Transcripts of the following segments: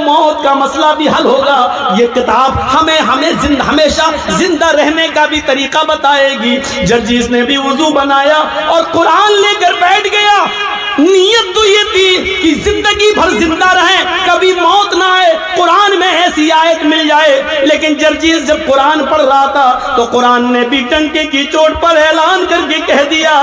موت کا مسئلہ بھی حل ہوگا. یہ کتاب ہمیں ہمیشہ زندہ رہنے کا بھی طریقہ بتائے گی. جرجیس نے بھی وضو بنایا اور قرآن لے کر بیٹھ گیا. نیت تو یہ تھی کہ زندگی بھر زندہ رہیں, کبھی موت نہ آئے, قرآن میں ایسی آیت مل جائے. لیکن جرجیس جب قرآن پڑھ رہا تھا تو قرآن نے بھی ڈنکے کی چوٹ پر اعلان کر کے کہہ دیا,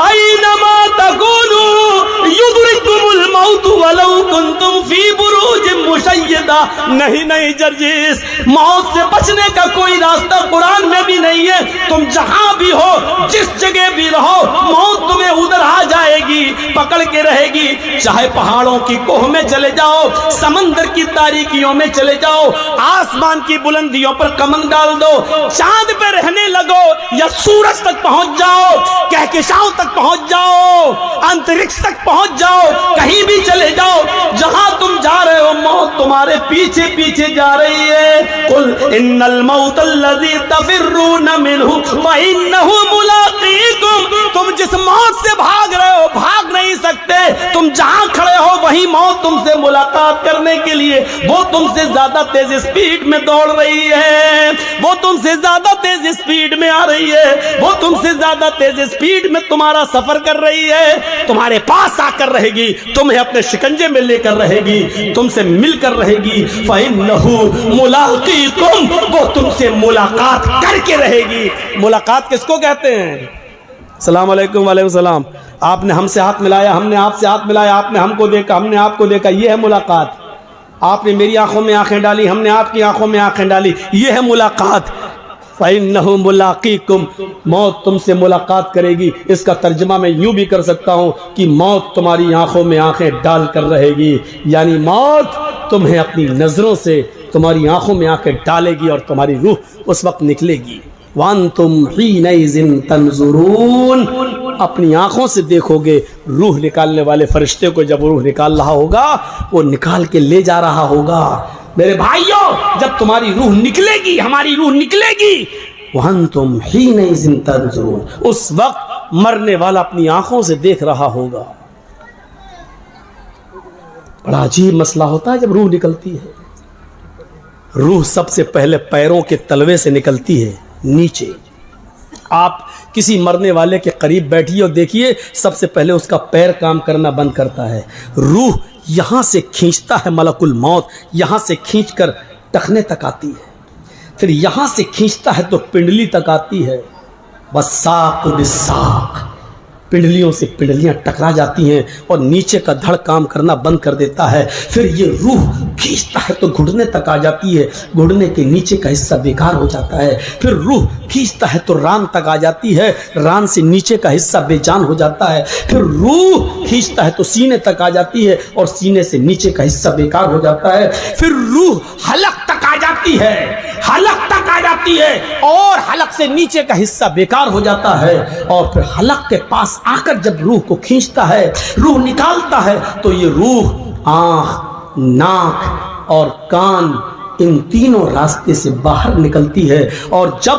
اینما تکونوا یدرککم الموت ولو کنتم فی بروج مشیدہ. نہیں جرجیس, موت سے بچنے کا کوئی راستہ قرآن میں بھی نہیں ہے. تم جہاں بھی ہو, جس جگہ بھی رہو, موت تمہیں ادھر آ جائے گی, پکڑ کے رہے گی. چاہے پہاڑوں کی کوہ میں چلے جاؤ, سمندر کی تاریکیوں میں چلے جاؤ, آسمان کی بلندیوں پر کمند ڈال دو, چاند پہ رہنے لگو یا سورج تک پہنچ جاؤ, کہکشاؤں تک پہنچ جاؤ, انترکش تک پہنچ جاؤ, کہیں بھی چلے جاؤ, جہاں تم جا رہے ہو موت تمہارے پیچھے پیچھے جا رہی ہے. قل ان الموت الذی تفرون منہ فانہ ملاقیکم. تم جس موت سے بھاگ رہے ہو بھاگ نہیں سکتے. تم جہاں کھڑے ہو وہی موت تم سے ملاقات کرنے کے لیے, وہ تم سے زیادہ تیز اسپیڈ میں دوڑ رہی ہے, وہ تم سے زیادہ تیز اسپیڈ میں آ رہی ہے, وہ تم سے زیادہ تیز اسپیڈ میں تمہارا سفر کر رہی ہے. تمہارے پاس آ کر رہے گی, تمہیں اپنے شکنجے میں لے کر رہے گی, تم سے مل کر رہے گی. فَإِنَّهُ مُلَاقِيكُمْ, وہ تم سے ملاقات کر کے رہے گی. ملاقات کس کو کہتے ہیں؟ السلام علیکم. وعلیکم السلام. آپ نے ہم سے ہاتھ ملایا, ہم نے آپ سے ہاتھ ملایا, آپ نے ہم کو دیکھا, ہم نے آپ کو دیکھا, یہ ہے ملاقات. آپ نے میری آنکھوں میں آنکھیں ڈالی, ہم نے آپ کی آنکھوں میں آنکھیں ڈالی, یہ ہے ملاقات. فَإِنَّهُ مُلَاقِيكُمْ, موت تم سے ملاقات کرے گی. اس کا ترجمہ میں یوں بھی کر سکتا ہوں کہ موت تمہاری آنکھوں میں آنکھیں ڈال کر رہے گی, یعنی موت تمہیں اپنی نظروں سے تمہاری آنکھوں میں آنکھیں ڈالے گی اور تمہاری روح اس وقت نکلے گی. وَأَنْتُمْ حِينَئِذٍ تَنْظُرُونَ, اپنی آنکھوں سے دیکھو گے. روح نکالنے والے فرشتے کو جب روح نکال رہا ہوگا, وہ نکال کے لے جا رہا ہوگا. میرے بھائیوں, جب تمہاری روح نکلے گی, ہماری روح نکلے گی, وَأَنْتُمْ حِينَئِذٍ تَنْظُرُونَ, اس وقت مرنے والا اپنی آنکھوں سے دیکھ رہا ہوگا. بڑا عجیب مسئلہ ہوتا ہے جب روح نکلتی ہے. روح سب سے پہلے پیروں کے تلوے سے نکلتی ہے نیچے. آپ کسی مرنے والے کے قریب بیٹھیے اور دیکھیے, سب سے پہلے اس کا پیر کام کرنا بند کرتا ہے. روح یہاں سے کھینچتا ہے ملک الموت, یہاں سے کھینچ کر ٹخنے تک آتی ہے, پھر یہاں سے کھینچتا ہے تو پنڈلی تک آتی ہے. والساق بالساق, پنڈلیوں سے پنڈلیاں ٹکرا جاتی ہیں اور نیچے کا دھڑ کام کرنا بند کر دیتا ہے. پھر یہ روح کھینچتا ہے تو گھٹنے تک آ جاتی ہے, گھٹنے کے نیچے کا حصہ بیکار ہو جاتا ہے. پھر روح کھینچتا ہے تو ران تک آ جاتی ہے, ران سے نیچے کا حصہ بے جان ہو جاتا ہے. پھر روح کھینچتا ہے تو سینے تک آ جاتی ہے اور سینے سے نیچے کا حصہ بیکار ہو جاتا ہے. پھر روح حلق تک آ جاتی ہے, حلق تک آ جاتی ہے اور حلق سے نیچے کا حصہ بیکار ہو جاتا ہے. اور پھر حلق کے پاس آ کر جب روح کو کھینچتا ہے, روح نکالتا ہے, تو یہ روح آنکھ, ناک اور کان, ان تینوں راستے سے باہر نکلتی ہے. اور جب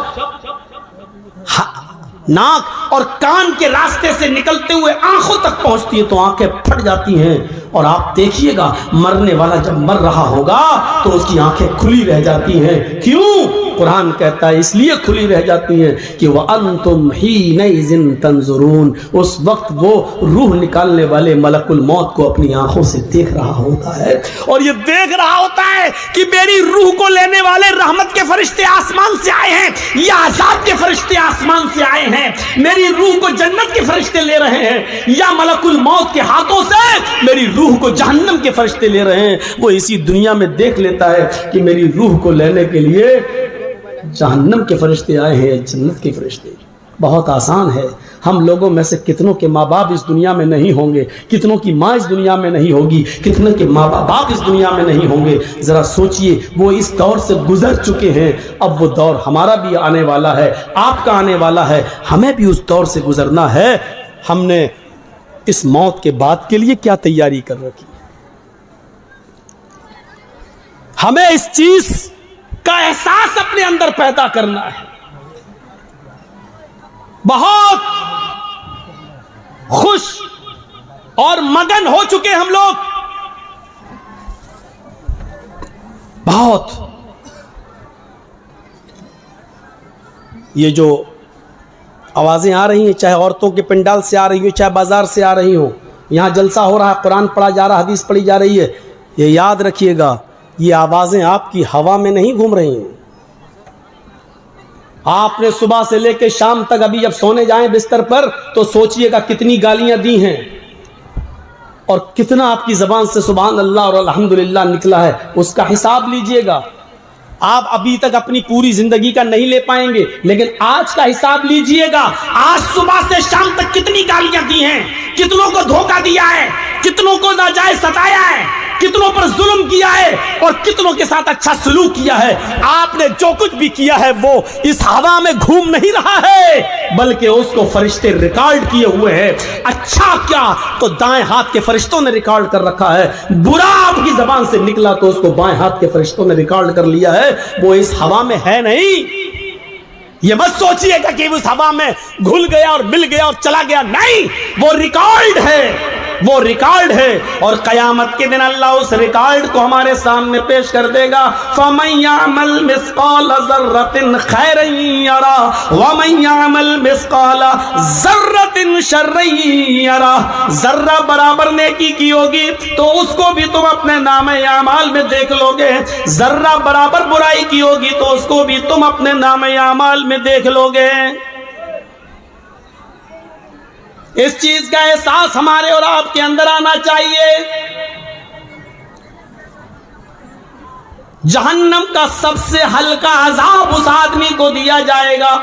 ناک اور کان کے راستے سے نکلتے ہوئے آنکھوں تک پہنچتی ہے تو آنکھیں پھٹ جاتی ہیں. اور آپ دیکھیے گا, مرنے والا جب مر رہا ہوگا تو اس کی آنکھیں کھلی رہ جاتی ہیں. کیوں؟ قرآن کہتا ہے اس لیے کھلی رہ جاتی ہیں کہ وَأَنْتُمْ حِينَئِذٍ تَنْظُرُونَ, اس وقت وہ روح نکالنے والے ملک الموت کو اپنی آنکھوں سے دیکھ رہا ہوتا ہے. اور یہ دیکھ رہا ہوتا ہے کہ میری روح کو لینے والے رحمت کے فرشتے آسمان سے آئے ہیں یا عذاب کے فرشتے آسمان سے آئے ہیں, میری روح کو جنت کے فرشتے لے رہے ہیں یا ملک الموت کے ہاتھوں سے میری روح کو جہنم کے فرشتے لے رہے ہیں. وہ اسی دنیا میں دیکھ لیتا ہے کہ میری روح کو لینے کے لیے جہنم کے فرشتے آئے ہیں, جنت کے فرشتے. بہت آسان ہے. ہم لوگوں میں سے کتنوں کے ماں باپ اس دنیا میں نہیں ہوں گے, کتنوں کی ماں اس دنیا میں نہیں ہوگی, کتنے کے ماں باپ اس دنیا میں نہیں ہوں گے. ذرا سوچئے, وہ اس دور سے گزر چکے ہیں, اب وہ دور ہمارا بھی آنے والا ہے, آپ کا آنے والا ہے, ہمیں بھی اس دور سے گزرنا ہے. ہم نے اس موت کے بعد کے لیے کیا تیاری کر رکھی ہے؟ ہمیں اس چیز کا احساس اپنے اندر پیدا کرنا ہے. بہت خوش اور مگن ہو چکے ہم لوگ بہت. یہ جو آوازیں آ رہی ہیں، چاہے عورتوں کے پنڈال سے آ رہی ہو، چاہے بازار سے آ رہی ہوں، یہاں جلسہ ہو رہا ہے، قرآن پڑھا جا رہا ہے، حدیث پڑھی جا رہی ہے، یہ یاد رکھیے گا یہ آوازیں آپ کی ہوا میں نہیں گھوم رہی ہیں. آپ نے صبح سے لے کے شام تک ابھی جب سونے جائیں بستر پر تو سوچئے گا کتنی گالیاں دی ہیں اور کتنا آپ کی زبان سے سبحان اللہ اور الحمدللہ نکلا ہے، اس کا حساب لیجئے گا. آپ ابھی تک اپنی پوری زندگی کا نہیں لے پائیں گے، لیکن آج کا حساب لیجئے گا. آج صبح سے شام تک کتنی گالیاں دی ہیں، کتنوں کو دھوکہ دیا ہے، کتنوں کو ناجائز ستایا ہے، کتنوں پر ظلم کیا ہے اور کتنوں کے ساتھ اچھا سلوک کیا ہے. آپ نے جو کچھ بھی کیا ہے وہ اس ہوا میں گھوم نہیں رہا ہے، بلکہ اس کو فرشتے ریکارڈ کیے ہوئے ہیں. اچھا کیا تو دائیں ہاتھ کے فرشتوں نے ریکارڈ کر رکھا ہے، برا آپ کی زبان سے نکلا تو اس کو بائیں ہاتھ کے فرشتوں نے ریکارڈ کر لیا ہے. وہ اس ہوا میں ہے نہیں. یہ مت سوچئے گا کہ اس ہوا میں گھل گیا اور مل گیا اور چلا گیا، نہیں، وہ ریکارڈ ہے، وہ ریکارڈ ہے. اور قیامت کے دن اللہ اس ریکارڈ کو ہمارے سامنے پیش کر دے گا. فَمَن يَعْمَلْ مِثْقَالَ ذَرَّةٍ خَيْرًا يَرَهُ وَمَن يَعْمَلْ مِثْقَالَ ذَرَّةٍ شَرًّا يَرَهُ. ذرہ برابر نیکی کی ہوگی تو اس کو بھی تم اپنے نامہ اعمال میں دیکھ لو گے، ذرہ برابر برائی کی ہوگی تو اس کو بھی تم اپنے نامہ اعمال میں دیکھ لو گے. اس چیز کا احساس ہمارے اور آپ کے اندر آنا چاہیے. جہنم کا سب سے ہلکا عذاب اس آدمی کو دیا جائے گا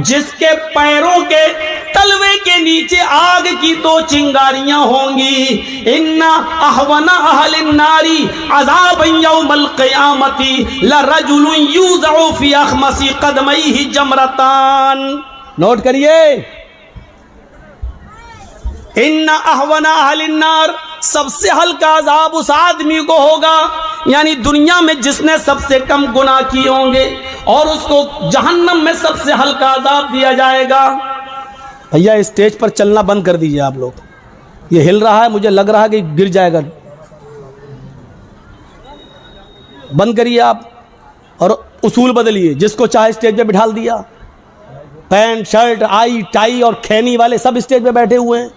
جس کے پیروں کے تلوے کے نیچے آگ کی 2 چنگاریاں ہوں گی. ان احون اہل النار عذابا یوم القیامت لرجل یوضع فی اخمص قدمیہ جمرتان. نوٹ کریے، ان احون اہل النار، سب سے ہلکا عذاب اس آدمی کو ہوگا، یعنی دنیا میں جس نے سب سے کم گناہ کیے ہوں گے، اور اس کو جہنم میں سب سے ہلکا عذاب دیا جائے گا. بھیا اسٹیج پر چلنا بند کر دیجئے آپ لوگ، یہ ہل رہا ہے، مجھے لگ رہا ہے کہ گر جائے گا. بند کریے آپ اور اصول بدلیے. جس کو چاہے اسٹیج پہ بٹھا دیا، پینٹ شرٹ آئی ٹائی اور کھینی والے سب اسٹیج پہ بیٹھے ہوئے ہیں.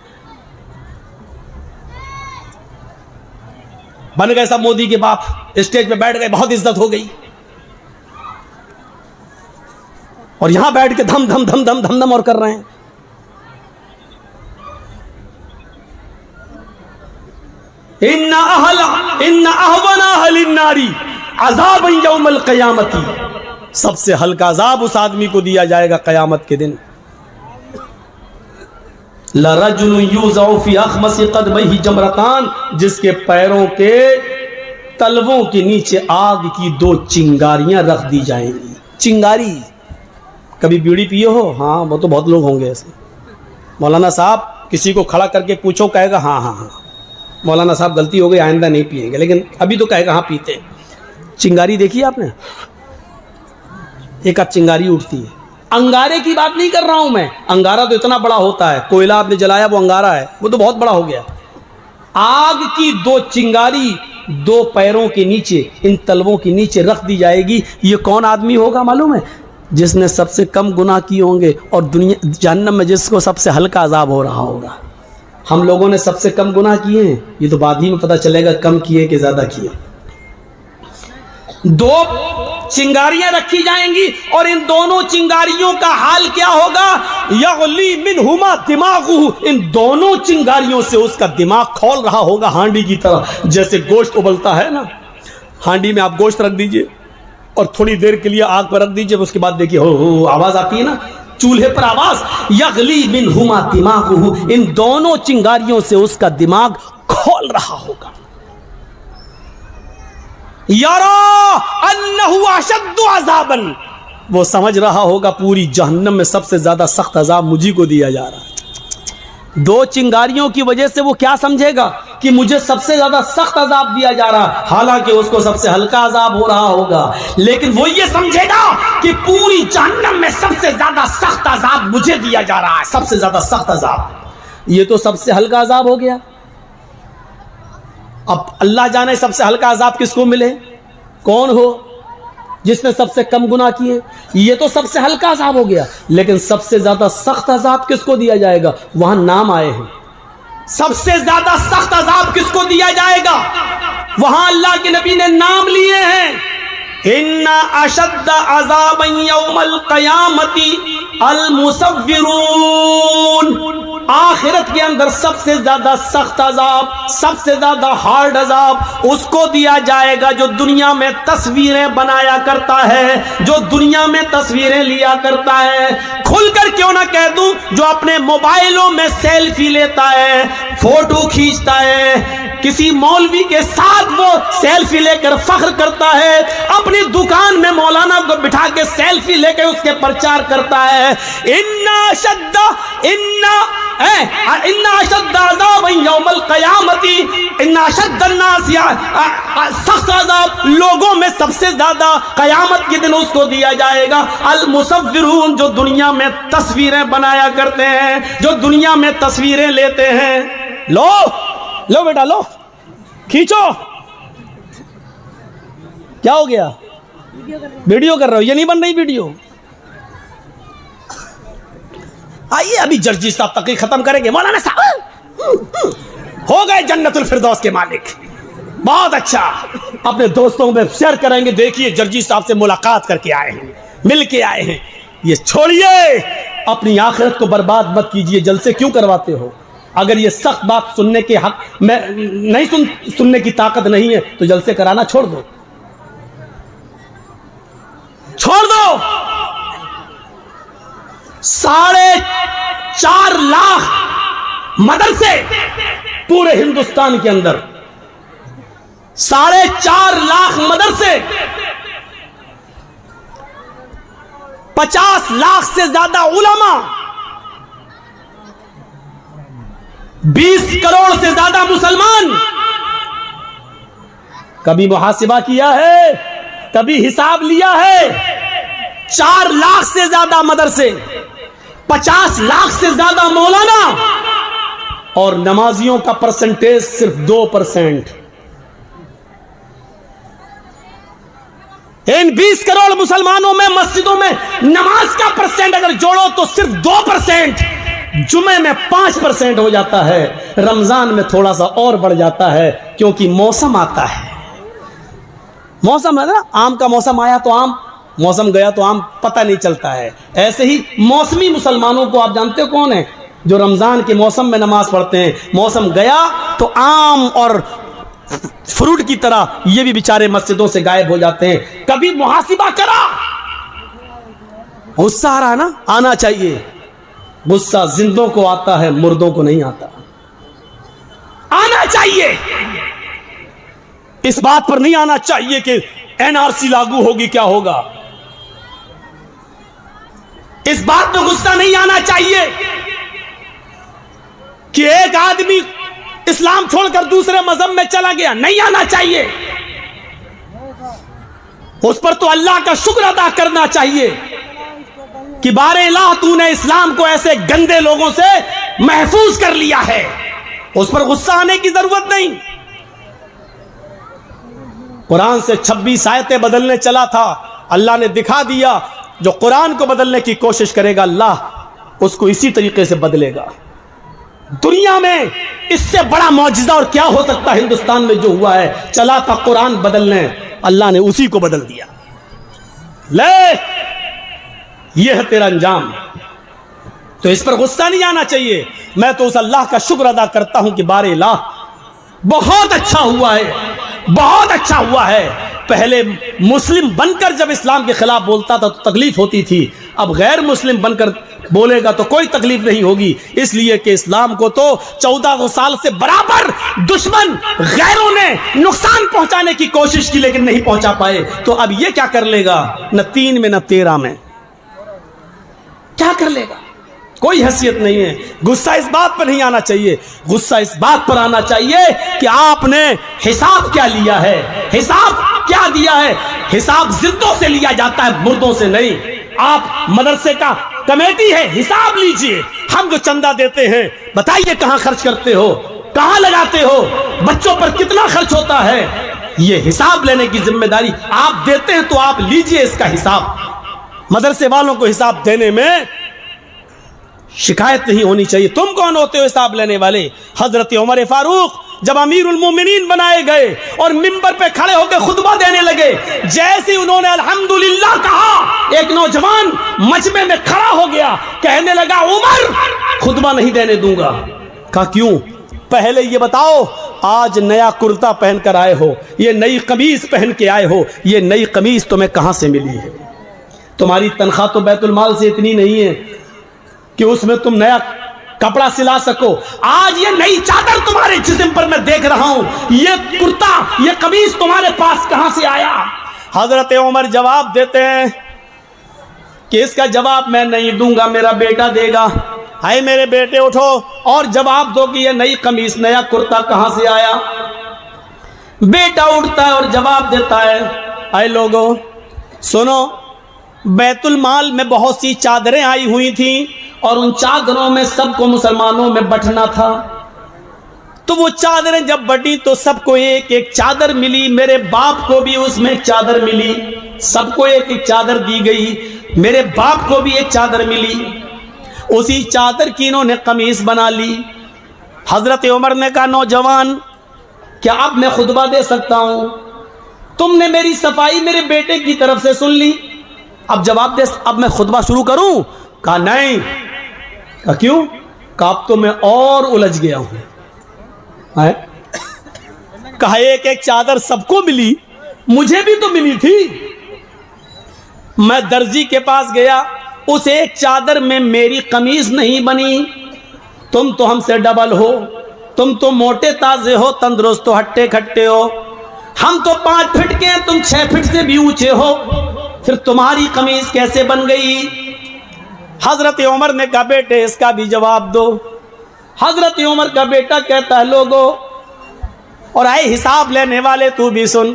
بن گئے سب مودی کے باپ، اسٹیج پہ بیٹھ گئے، بہت عزت ہو گئی، اور یہاں بیٹھ کے دھم دھم دھم دھم دھم دھم اور کر رہے ہیں. ان احون اہل النار عذاب یوم القیامت، سب سے ہلکا عذاب اس آدمی کو دیا جائے گا قیامت کے دن. لرجل یوضع فی اخمص قدمیہ جمرتان، جس کے پیروں کے تلووں کے نیچے آگ کی 2 چنگاریاں رکھ دی جائیں گی. چنگاری، کبھی بیڑی پیے ہو؟ ہاں، وہ تو بہت لوگ ہوں گے ایسے. مولانا صاحب کسی کو کھڑا کر کے پوچھو، کہے گا ہاں ہاں ہاں مولانا صاحب غلطی ہو گئی، آئندہ نہیں پیئیں گے، لیکن ابھی تو کہے گا ہاں پیتے ہیں. چنگاری دیکھی آپ نے؟ ایک آدھ چنگاری اٹھتی ہے. انگارے کی بات نہیں کر رہا ہوں میں، انگارہ تو اتنا بڑا ہوتا ہے، کوئلہ آپ نے جلایا وہ انگارہ ہے، وہ تو بہت بڑا ہو گیا. آگ کی 2 چنگاری 2 پیروں کے نیچے، ان تلووں کے نیچے رکھ دی جائے گی. یہ کون آدمی ہوگا معلوم ہے؟ جس نے سب سے کم گناہ کیے ہوں گے، اور دنیا جہنم میں جس کو سب سے ہلکا عذاب ہو رہا ہوگا. ہم لوگوں نے سب سے کم گناہ کیے ہیں، یہ تو بعد ہی میں پتہ چلے گا کم کیے کہ زیادہ کیے. 2 چنگاریاں رکھی جائیں گی، اور ان دونوں چنگاریوں کا حال کیا ہوگا؟ یغلی منہما دماغہ، ان دونوں چنگاریوں سے اس کا دماغ کھول رہا ہوگا ہانڈی کی طرح. جیسے گوشت ابلتا ہے نا، ہانڈی میں آپ گوشت رکھ دیجئے اور تھوڑی دیر کے لیے آگ پر رکھ دیجئے، اس کے بعد دیکھیے ہو آواز آتی ہے نا چولہے پر آواز. یغلی منہما دماغہ، ان دونوں چنگاریوں سے اس کا دماغ کھول رہا ہوگا. یرا انہ اشد عذابا، وہ سمجھ رہا ہوگا پوری جہنم میں سب سے زیادہ سخت عذاب مجھے کو دیا جا رہا ہے. 2 چنگاریوں کی وجہ سے وہ کیا سمجھے گا کہ مجھے سب سے زیادہ سخت عذاب دیا جا رہا، حالانکہ اس کو سب سے ہلکا عذاب ہو رہا ہوگا. لیکن وہ یہ سمجھے گا کہ پوری جہنم میں سب سے زیادہ سخت عذاب مجھے دیا جا رہا ہے، سب سے زیادہ سخت عذاب. یہ تو سب سے ہلکا عذاب ہو گیا. اب اللہ جانے سب سے ہلکا عذاب کس کو ملے. کون ہو جس نے سب سے کم گناہ کیے؟ یہ تو سب سے ہلکا عذاب ہو گیا، لیکن سب سے زیادہ سخت عذاب کس کو دیا جائے گا؟ وہاں نام آئے ہیں۔ سب سے زیادہ سخت عذاب کس کو دیا جائے گا؟ وہاں اللہ کے نبی نے نام لیے ہیں۔ ان اشد عذابا یوم القیامت المصورون، آخرت کے اندر سب سے زیادہ سخت عذاب، سب سے زیادہ ہارڈ عذاب اس کو دیا جائے گا جو دنیا میں تصویریں بنایا کرتا ہے، جو دنیا میں تصویریں لیا کرتا ہے۔ کھل کر کیوں نہ کہہ دوں، جو اپنے موبائلوں میں سیلفی لیتا ہے، فوٹو کھینچتا ہے، کسی مولوی کے ساتھ وہ سیلفی لے کر فخر کرتا ہے، اپنی دکان میں مولانا کو بٹھا کے سیلفی لے کے اس کے پرچار کرتا ہے۔ ان اشد عذاب یوم القیامت، ان اشد الناس، سخت عذاب لوگوں میں سب سے زیادہ قیامت کے دن اس کو دیا جائے گا المصورون، جو دنیا میں تصویریں بنایا کرتے ہیں، جو دنیا میں تصویریں لیتے ہیں۔ لو بیٹا لو، کھینچو۔ کیا ہو گیا؟ ویڈیو کر رہا ہو، یہ نہیں بن رہی ویڈیو۔ آئیے ابھی جرجی صاحب تقریر ختم کریں گے۔ مولانا صاحب ہو گئے جنت الفردوس کے مالک، بہت اچھا، اپنے دوستوں میں شیئر کریں گے۔ دیکھیے جرجی صاحب سے ملاقات کر کے آئے ہیں، مل کے آئے ہیں۔ یہ چھوڑیے، اپنی آخرت کو برباد مت کیجیے۔ جلسے کیوں کرواتے ہو؟ اگر یہ سخت بات سننے کے حق میں نہیں سننے کی طاقت نہیں ہے تو جلسے کرانا چھوڑ دو، چھوڑ دو۔ 4.5 لاکھ مدرسے پورے ہندوستان کے اندر، 4.5 لاکھ مدرسے، 50 لاکھ سے زیادہ علماء، 20 کروڑ سے زیادہ مسلمان۔ کبھی محاسبہ کیا ہے؟ کبھی حساب لیا ہے؟ 4 لاکھ سے زیادہ مدرسے، 50 لاکھ سے زیادہ مولانا، اور نمازیوں کا پرسنٹیج صرف 2%۔ ان 20 کروڑ مسلمانوں میں مسجدوں میں نماز کا پرسنٹ اگر جوڑو تو صرف 2%۔ جمعے میں 5% ہو جاتا ہے، رمضان میں تھوڑا سا اور بڑھ جاتا ہے، کیونکہ موسم آتا ہے۔ موسم ہے نا، آم کا موسم آیا تو آم، موسم گیا تو آم، پتہ نہیں چلتا ہے۔ ایسے ہی موسمی مسلمانوں کو آپ جانتے ہو کون ہیں؟ جو رمضان کے موسم میں نماز پڑھتے ہیں، موسم گیا تو آم اور فروٹ کی طرح یہ بھی بیچارے مسجدوں سے غائب ہو جاتے ہیں۔ کبھی محاسبہ کرا؟ غصہ آ رہا نا؟ آنا چاہیے۔ غصہ زندوں کو آتا ہے، مردوں کو نہیں آتا۔ آنا چاہیے، اس بات پر نہیں آنا چاہیے کہ NRC لاگو ہوگی کیا ہوگا، اس بات پہ غصہ نہیں آنا چاہیے کہ ایک آدمی اسلام چھوڑ کر دوسرے مذہب میں چلا گیا، نہیں آنا چاہیے۔ اس پر تو اللہ کا شکر ادا کرنا چاہیے کہ بار الہ تو نے اسلام کو ایسے گندے لوگوں سے محفوظ کر لیا ہے۔ اس پر غصہ آنے کی ضرورت نہیں۔ قرآن سے 26 آیتیں بدلنے چلا تھا، اللہ نے دکھا دیا جو قرآن کو بدلنے کی کوشش کرے گا اللہ اس کو اسی طریقے سے بدلے گا۔ دنیا میں اس سے بڑا معجزہ اور کیا ہو سکتا ہے؟ ہندوستان میں جو ہوا ہے، چلا تھا قرآن بدلنے، اللہ نے اسی کو بدل دیا۔ لے یہ ہے تیرا انجام، تو اس پر غصہ نہیں آنا چاہیے۔ میں تو اس اللہ کا شکر ادا کرتا ہوں کہ بار الہ بہت اچھا ہوا ہے، بہت اچھا ہوا ہے۔ پہلے مسلم بن کر جب اسلام کے خلاف بولتا تھا تو تکلیف ہوتی تھی، اب غیر مسلم بن کر بولے گا تو کوئی تکلیف نہیں ہوگی، اس لیے کہ اسلام کو تو 1400 سال سے برابر دشمن غیروں نے نقصان پہنچانے کی کوشش کی لیکن نہیں پہنچا پائے، تو اب یہ کیا کر لے گا؟ نہ 3 میں نہ 13 میں کیا کر لے گا؟ کوئی حیثیت نہیں ہے۔ غصہ اس بات پر نہیں آنا چاہیے، غصہ اس بات پر آنا چاہیے کہ آپ نے حساب کیا لیا ہے، حساب کیا دیا ہے۔ حساب زندوں سے لیا جاتا ہے، مردوں سے نہیں۔ آپ مدرسے کا کمیٹی ہے، حساب لیجئے۔ ہم جو چندہ دیتے ہیں بتائیے کہاں خرچ کرتے ہو، کہاں لگاتے ہو، بچوں پر کتنا خرچ ہوتا ہے، یہ حساب لینے کی ذمہ داری آپ دیتے ہیں تو آپ لیجئے اس کا حساب. مدرسے والوں کو حساب دینے میں شکایت نہیں ہونی چاہیے. تم کون ہوتے ہو حساب لینے والے؟ حضرت عمر فاروق جب امیر المومنین بنائے گئے اور منبر پہ کھڑے ہو کے خطبہ دینے لگے، جیسے انہوں نے الحمدللہ کہا، ایک نوجوان مجمع میں کھڑا ہو گیا، کہنے لگا عمر خطبہ نہیں دینے دوں گا. کہا کیوں؟ پہلے یہ بتاؤ آج نیا کرتا پہن کر آئے ہو، یہ نئی قمیص پہن کے آئے ہو، یہ نئی قمیص تمہیں کہاں سے ملی ہے؟ تمہاری تنخواہ تو بیت المال سے اتنی نہیں ہے کہ اس میں تم نیا کپڑا سلا سکو. آج یہ نئی چادر تمہارے جسم پر میں دیکھ رہا ہوں، یہ کرتا، یہ قمیص تمہارے پاس کہاں سے آیا؟ حضرت عمر جواب دیتے ہیں کہ اس کا جواب میں نہیں دوں گا، میرا بیٹا دے گا. ہائے میرے بیٹے اٹھو اور جواب دو کہ یہ نئی قمیص، نیا کرتا کہاں سے آیا؟ بیٹا اٹھتا ہے اور جواب دیتا ہے، اے لوگوں سنو، بیت المال میں بہت سی چادریں آئی ہوئی تھیں اور ان چادروں میں سب کو مسلمانوں میں بٹنا تھا. تو وہ چادریں جب بٹی تو سب کو ایک ایک چادر ملی، میرے باپ کو بھی اس میں ایک چادر ملی، سب کو ایک ایک چادر دی گئی، میرے باپ کو بھی ایک چادر ملی. اسی چادر کی انہوں نے قمیص بنا لی. حضرت عمر نے کہا نوجوان کیا اب میں خطبہ دے سکتا ہوں؟ تم نے میری صفائی میرے بیٹے کی طرف سے سن لی، اب جواب دے، اب میں خطبہ شروع کروں؟ کہا نہیں. کہا کیوں؟ کہا اب تو میں اور الجھ گیا ہوں. کہا ایک ایک چادر سب کو ملی، مجھے بھی تو ملی تھی. میں درزی کے پاس گیا، اس ایک چادر میں میری قمیص نہیں بنی. تم تو ہم سے ڈبل ہو، تم تو موٹے تازے ہو، تندرست ہو، ہٹے کھٹے ہو. ہم تو 5 فٹ کے ہیں، تم 6 فٹ سے بھی اونچے ہو، پھر تمہاری قمیص کیسے بن گئی؟ حضرت عمر نے کہا بیٹے اس کا بھی جواب دو. حضرت عمر کا بیٹا کہتا ہے لوگوں اور آئے حساب لینے والے تو بھی سن،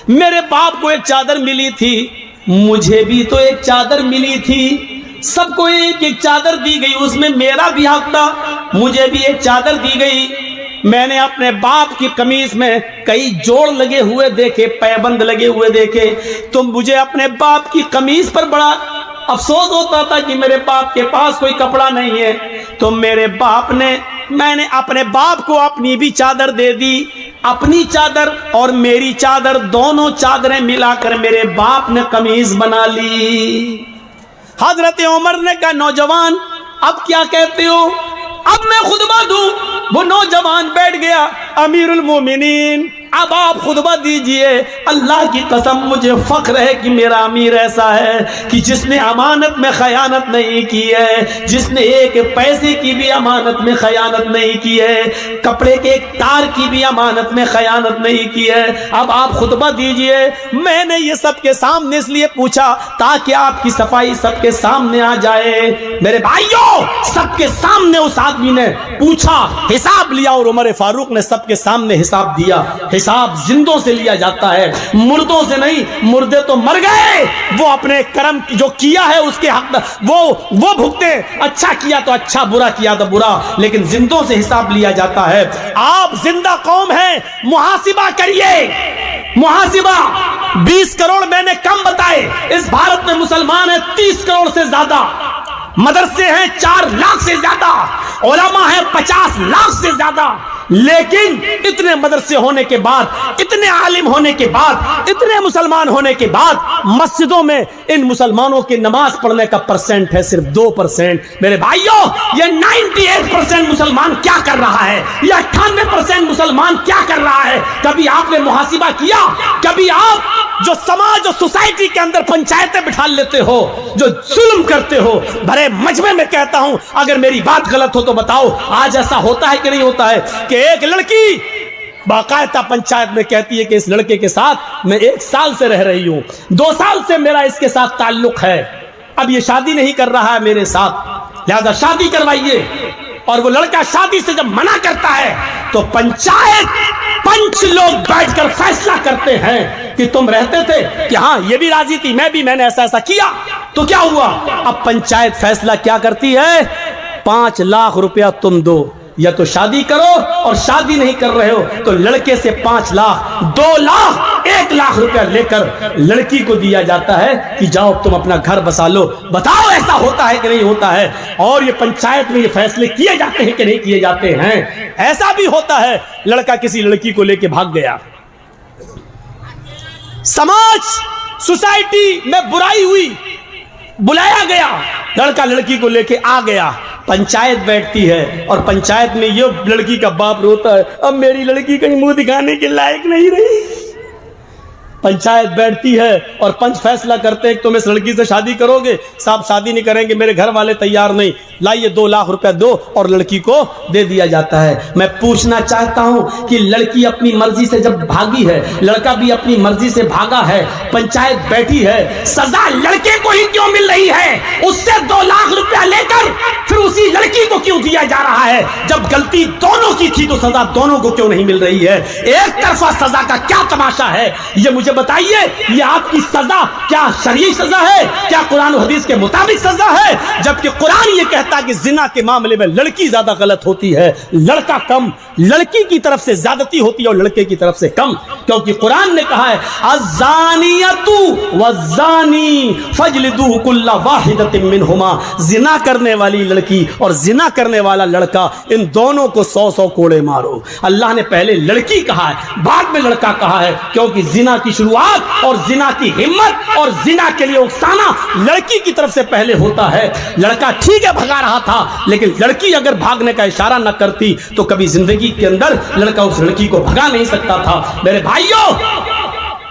میرے باپ کو ایک چادر ملی تھی، مجھے بھی تو ایک چادر ملی تھی، سب کو ایک ایک چادر دی گئی، اس میں میرا بھی حق تھا، مجھے بھی ایک چادر دی گئی. میں نے اپنے باپ کی قمیص میں کئی جوڑ لگے ہوئے دیکھے، پیبند لگے ہوئے دیکھے، تو مجھے اپنے باپ کی قمیص پر بڑا افسوس ہوتا تھا کہ میرے باپ کے پاس کوئی کپڑا نہیں ہے. تو میں نے اپنے باپ کو اپنی بھی چادر دے دی، اپنی چادر اور میری چادر دونوں چادریں ملا کر میرے باپ نے قمیص بنا لی. حضرت عمر نے کہا نوجوان اب کیا کہتے ہو، اب میں خطبہ دوں؟ وہ نوجوان بیٹھ گیا، امیر المومنین اب آپ خطبہ دیجئے. اللہ کی قسم مجھے فخر ہے کہ میرا امیر ایسا ہے کہ جس نے امانت میں خیانت نہیں کی ہے، جس نے ایک پیسے کی بھی امانت میں خیانت نہیں کی ہے، کپڑے کے ایک تار کی بھی امانت میں خیانت نہیں کی ہے. اب آپ خطبہ دیجئے. میں نے یہ سب کے سامنے اس لیے پوچھا تاکہ آپ کی صفائی سب کے سامنے آ جائے. میرے بھائیوں سب کے سامنے اس آدمی نے پوچھا، حساب لیا، اور عمر فاروق نے سب کے سامنے حساب دیا. حساب زندوں سے لیا جاتا ہے، مردوں سے نہیں. مردے تو مر گئے، وہ اپنے کرم جو کیا ہے اس کے حق وہ بھگتے. اچھا کیا تو اچھا، برا کیا تو برا، لیکن زندوں سے حساب لیا جاتا ہے. آپ زندہ قوم ہیں، محاسبہ کریے. محاسبہ 20 کروڑ میں نے کم بتائے، اس بھارت میں مسلمان ہیں 30 کروڑ سے زیادہ، مدرسے ہیں 4 لاکھ سے زیادہ، علماء ہیں 50 لاکھ سے زیادہ. لیکن اتنے مدرسے ہونے کے بعد، اتنے عالم ہونے کے بعد، اتنے مسلمان ہونے کے بعد مسجدوں میں ان مسلمانوں کی نماز پڑھنے کا پرسنٹ ہے صرف 2%. میرے بھائیوں یہ 98% مسلمان کیا کر رہا ہے، یہ 98% مسلمان کیا کر رہا ہے؟ کبھی آپ نے محاسبہ کیا؟ کبھی آپ جو سماج اور سوسائٹی کے اندر پنچایتیں بٹھا لیتے ہو، جو ظلم کرتے ہو، بھرے مجمع میں کہتا ہوں اگر میری بات غلط ہو تو بتاؤ، آج ایسا ہوتا ہے کہ نہیں ہوتا ہے کہ ایک لڑکی باقاعدہ پنچایت میں کہتی ہے کہ اس لڑکے کے ساتھ میں 1 سال سے رہ رہی ہوں، 2 سال سے میرا اس کے ساتھ تعلق ہے، اب یہ شادی نہیں کر رہا ہے میرے ساتھ، لہذا شادی کروائیے. اور وہ لڑکا شادی سے جب منع کرتا ہے تو پنچ لوگ بیٹھ کر فیصلہ کرتے ہیں کہ تم رہتے تھے کہ ہاں یہ بھی راضی تھی، میں نے ایسا کیا، تو کیا ہوا؟ اب پنچایت فیصلہ کیا کرتی ہے؟ 5 لاکھ روپیہ تم دو. یا تو شادی کرو، اور شادی نہیں کر رہے ہو تو لڑکے سے 5 لاکھ 2 لاکھ 1 لاکھ روپیہ لے کر لڑکی کو دیا جاتا ہے کہ جاؤ تم اپنا گھر بسا لو۔ بتاؤ ایسا ہوتا ہے کہ نہیں ہوتا ہے؟ اور یہ پنچایت میں یہ فیصلے کیے جاتے ہیں کہ نہیں کیے جاتے ہیں؟ ایسا بھی ہوتا ہے لڑکا کسی لڑکی کو لے کے بھاگ گیا، سماج سوسائٹی میں برائی ہوئی، بلایا گیا، لڑکا لڑکی کو لے کے آ گیا، پنچایت بیٹھتی ہے اور پنچایت میں یہ لڑکی کا باپ روتا ہے اب میری لڑکی کہیں منہ دکھانے کے لائق نہیں رہی۔ پنچایت بیٹھتی ہے اور پنچ فیصلہ کرتے ہیں کہ تم اس لڑکی سے شادی کرو گے؟ صاحب شادی نہیں کریں گے، میرے گھر والے تیار نہیں، لائیے 2 لاکھ روپے دو، اور لڑکی کو دے دیا جاتا ہے۔ میں پوچھنا چاہتا ہوں کہ لڑکی اپنی مرضی سے جب بھاگی ہے، لڑکا بھی اپنی مرضی سے بھاگا ہے، پنچایت بیٹھی ہے، سزا لڑکے کو ہی کیوں مل رہی ہے؟ اس سے 2 لاکھ روپیہ لے کر پھر اسی لڑکی کو کیوں دیا جا رہا ہے؟ جب غلطی دونوں کی تھی تو سزا دونوں کو کیوں نہیں مل رہی ہے؟ ایک طرفہ سزا کا کیا تماشا ہے؟ یہ مجھے بتائیے، یہ آپ کی سزا کیا شرعی سزا ہے؟ کیا قرآن و حدیث کے مطابق سزا ہے؟ جبکہ قرآن یہ کہتا ہے کہ زنا کے معاملے میں لڑکی زیادہ غلط ہوتی ہے، لڑکا کم، لڑکی کی طرف سے زیادتی ہوتی ہے اور لڑکے کی طرف سے کم، کیونکہ قرآن نے کہا ہے الزانیۃ والزانی فاجلدوا کل واحدۃ منہما، زنا کرنے والی لڑکی اور زنا کرنے والا لڑکا، ان دونوں کو 100 کوڑے مارو۔ اللہ نے پہلے لڑکی کہا ہے، بعد میں لڑکا کہا ہے، کیونکہ زنا کی شروعات اور زنا کی ہمت اور زنا کے لیے اکسانا لڑکی کی طرف سے پہلے ہوتا ہے۔ لڑکا ٹھیک ہے بھگا رہا تھا، لیکن لڑکی اگر بھاگنے کا اشارہ نہ کرتی تو کبھی زندگی کے اندر لڑکا اس لڑکی کو بھگا نہیں سکتا تھا۔ میرے بھائیوں،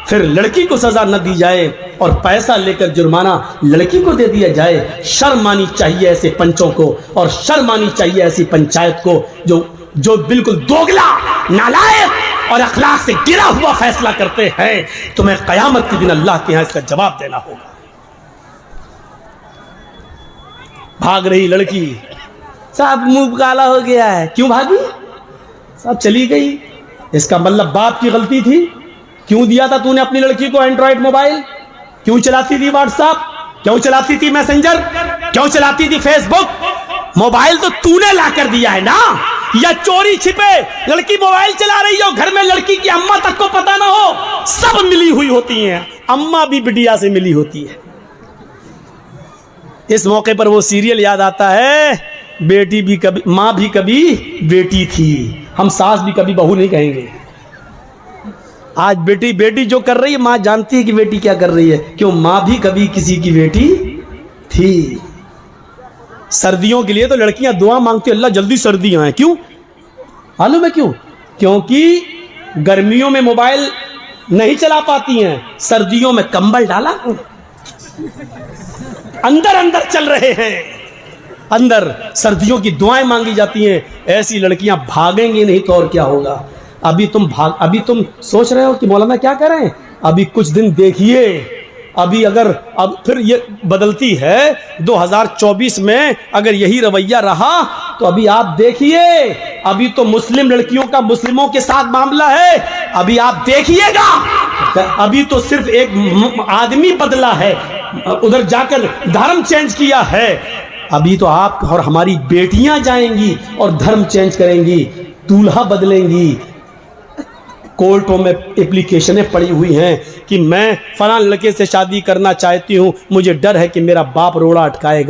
پھر لڑکی کو سزا نہ دی جائے اور پیسہ لے کر جرمانہ لڑکی کو دے دیا جائے، شرم آنی چاہیے ایسے پنچوں کو، اور شرم آنی چاہیے ایسی پنچایت کو جو بالکل دوگلا، نالائق اور اخلاق سے گرا ہوا فیصلہ کرتے ہیں۔ تمہیں قیامت کے دن اللہ کے ہاں اس کا جواب دینا ہوگا۔ بھاگ رہی لڑکی، صاحب منہ کالا ہو گیا ہے، کیوں بھاگی؟ صاحب چلی گئی، اس کا مطلب باپ کی غلطی تھی۔ کیوں دیا تھا تو نے اپنی لڑکی کو اینڈرائڈ موبائل؟ کیوں چلاتی تھی واٹس ایپ؟ کیوں چلاتی تھی میسنجر؟ کیوں چلاتی تھی فیس بک؟ موبائل تو تو نے لا کر دیا ہے نا، یا چوری چھپے لڑکی موبائل چلا رہی ہو، گھر میں لڑکی کی اماں تک کو پتا نہ ہو، سب ملی ہوئی ہوتی ہیں، اماں بھی بٹیا سے ملی ہوتی ہے۔ اس موقع پر وہ سیریل یاد آتا ہے، بیٹی بھی کبھی ماں بھی کبھی بیٹی تھی، ہم ساس بھی کبھی بہو نہیں کہیں گے۔ آج بیٹی جو کر رہی ہے، ماں جانتی ہے کہ بیٹی کیا کر رہی ہے، کیوں ماں بھی کبھی کسی کی بیٹی تھی۔ سردیوں کے لیے تو لڑکیاں دعا مانگتی ہیں، اللہ جلدی سردیاں ہیں، کیوں معلوم ہے کیوں؟ کیونکہ گرمیوں میں موبائل نہیں چلا پاتی ہیں، سردیوں میں کمبل ڈالا اندر چل رہے ہیں، اندر سردیوں کی دعائیں مانگی جاتی ہیں۔ ایسی لڑکیاں بھاگیں گی نہیں تو اور کیا ہوگا؟ ابھی تم سوچ رہے ہو کہ مولانا کیا کریں؟ ابھی کچھ دن دیکھیے، اب پھر یہ بدلتی ہے 2024 میں، اگر یہی رویہ رہا تو ابھی آپ دیکھیے، ابھی تو مسلم لڑکیوں کا مسلموں کے ساتھ معاملہ ہے، ابھی آپ دیکھیے گا، ابھی تو صرف ایک آدمی بدلا ہے، ادھر جا کر دھرم چینج کیا ہے، ابھی تو آپ اور ہماری بیٹیاں جائیں گی اور دھرم چینج کریں گی، دولہا بدلیں گی۔ کورٹوں میں اپلیکیشنیں پڑی ہوئی ہیں کہ میں فلاں لڑکے سے شادی کرنا چاہتی ہوں، مجھے ڈر ہے کہ میرا باپ روڑا اٹکائے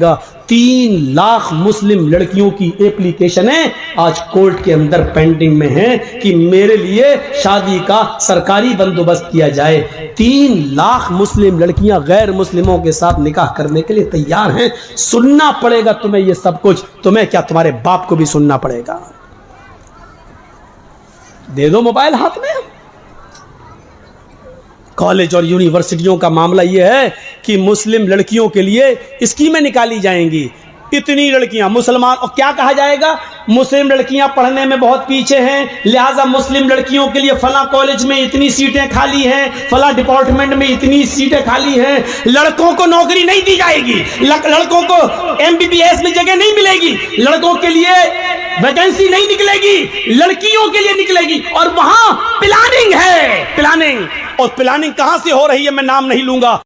گا۔ 3 لاکھ مسلم لڑکیوں کی اپلیکیشنیں آج کورٹ کے اندر پینڈنگ میں ہیں کہ میرے لیے شادی کا سرکاری بندوبست کیا جائے۔ 3 لاکھ مسلم لڑکیاں غیر مسلموں کے ساتھ نکاح کرنے کے لیے تیار ہیں۔ سننا پڑے گا تمہیں یہ سب کچھ، تمہیں کیا تمہارے باپ کو بھی سننا پڑے گا۔ دے دو موبائل ہاتھ میں۔ کالج اور یونیورسٹیوں کا معاملہ یہ ہے کہ مسلم لڑکیوں کے لیے اسکیمیں نکالی جائیں گی، اتنی لڑکیاں مسلمان، اور کیا کہا جائے گا؟ مسلم لڑکیاں پڑھنے میں بہت پیچھے ہیں، لہٰذا مسلم لڑکیوں کے لیے فلاں کالج میں اتنی سیٹیں خالی ہیں، فلاں ڈپارٹمنٹ میں اتنی سیٹیں خالی ہیں۔ لڑکوں کو نوکری نہیں دی جائے گی، لڑکوں کو MBBS میں جگہ نہیں ملے گی، لڑکوں کے لیے ویکنسی نہیں نکلے گی، لڑکیوں کے لیے نکلے گی، اور وہاں پلاننگ ہے، پلاننگ، اور پلاننگ کہاں سے ہو رہی ہے میں نام نہیں لوں گا۔